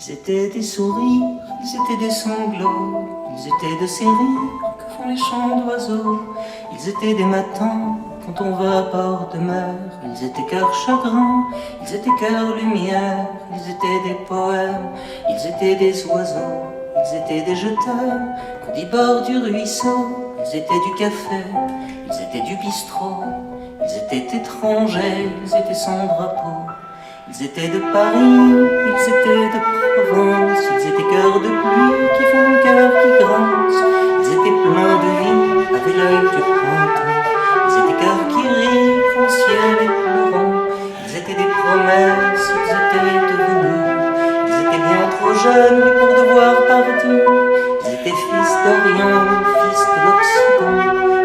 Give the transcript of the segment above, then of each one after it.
Ils étaient des sourires, ils étaient des sanglots, ils étaient de ces rires que font les chants d'oiseaux. Ils étaient des matins quand on va à bord de mer. Ils étaient cœur chagrin, ils étaient cœur lumière. Ils étaient des poèmes, ils étaient des oiseaux. Ils étaient des je t'aime qu'on dit bord du ruisseau. Ils étaient du café, ils étaient du bistrot. Ils étaient étrangers, ils étaient sans drapeau. Ils étaient de Paris, ils étaient de Provence. Ils étaient cœurs de pluie qui font le cœur qui grince. Ils étaient pleins de vie, avec l'œil du printemps. Ils étaient cœurs qui rient, au ciel et pleurant. Ils étaient des promesses, ils étaient devenus. Ils étaient bien trop jeunes pour devoir partir. Ils étaient fils d'Orient, fils de l'Occident,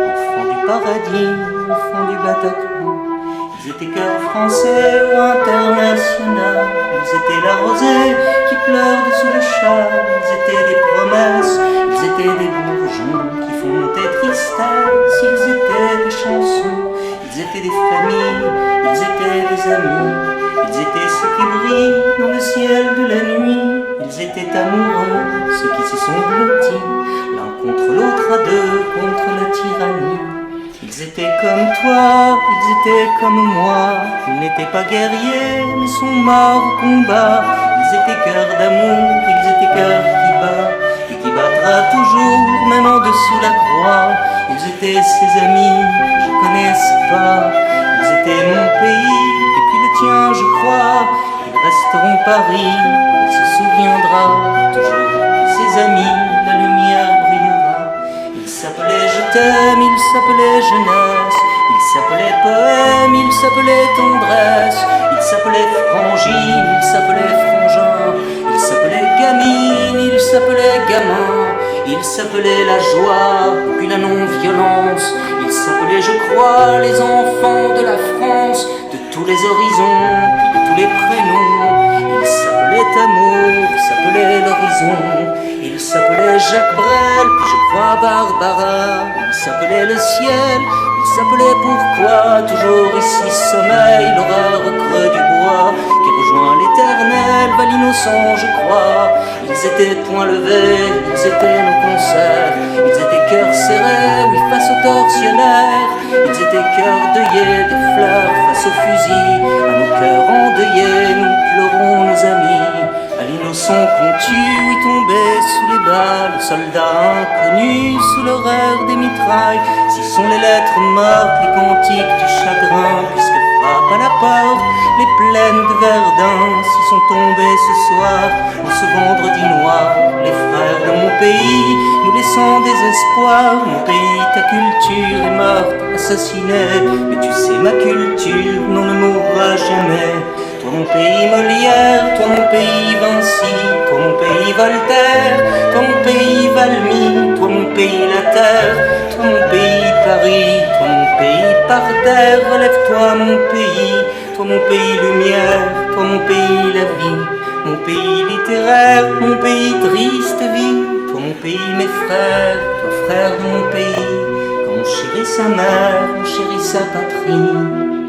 enfants du paradis, enfants du Bataclan. Ils étaient cœurs français ou international. Ils étaient la rosée qui pleure dessous le châle. Ils étaient des promesses, ils étaient des bourgeons qui font monter tristesse. Ils étaient des chansons, ils étaient des familles, ils étaient des amis. Ils étaient ceux qui brillent dans le ciel de la nuit. Ils étaient amoureux, ceux qui se sont blottis l'un contre l'autre à deux contre la tyrannie. Ils étaient comme toi, ils étaient comme moi. Ils n'étaient pas guerriers, mais sont morts au combat. Ils étaient cœurs d'amour, ils étaient cœurs qui bat et qui battra toujours, même en dessous la croix. Ils étaient ses amis, je connaissais pas. Ils étaient mon pays, et puis le tien, je crois. Ils resteront Paris, il se souviendra toujours de ses amis, la lumière brillera. Il s'appelait je t'aime, il s'appelait jeunesse, il s'appelait poème, il s'appelait tendresse, il s'appelait frangine, il s'appelait frangin, il s'appelait gamine, il s'appelait gamin, il s'appelait la joie, puis la non-violence, il s'appelait je crois les enfants de la France, de tous les horizons, puis de tous les prénoms. Il s'appelait amour, s'appelait l'horizon. Il s'appelait Jacques Brel, puis je crois Barbara. Il s'appelait le ciel, il s'appelait pourquoi. Toujours ici sommeil, l'horreur au creux du bois qui rejoint l'éternel, va l'innocent je crois. Ils étaient poings levés, ils étaient nos concerts. Ils étaient cœurs serrés, oui face aux tortionnaires. Ils étaient cœurs deuillés, des fleurs face aux fusils. À nos cœurs endeuillés, nous pleurons nos amis. À l'innocent qu'on tue, oui tombé sous les balles. Soldats inconnus sous l'horreur des mitrailles. Si sont les lettres mortes, les cantiques du chagrin, puisque frappe à la porte les plaines de Verdun. Si sont tombés ce soir, en ce vendredi noir, les frères de mon pays, nous laissant désespoir. Mon pays, ta culture est morte, assassinée. Mais tu sais, ma culture, non, ne mourra jamais. Toi mon pays Molière, toi mon pays Vinci, toi mon pays Voltaire, toi mon pays Valmy, toi mon pays la terre, toi mon pays Paris, toi mon pays par terre. Relève-toi mon pays lumière, toi mon pays la vie, mon pays littéraire, mon pays triste vie, toi mon pays mes frères, toi frère de mon pays. Quand on chérit sa mère, on chérit sa patrie.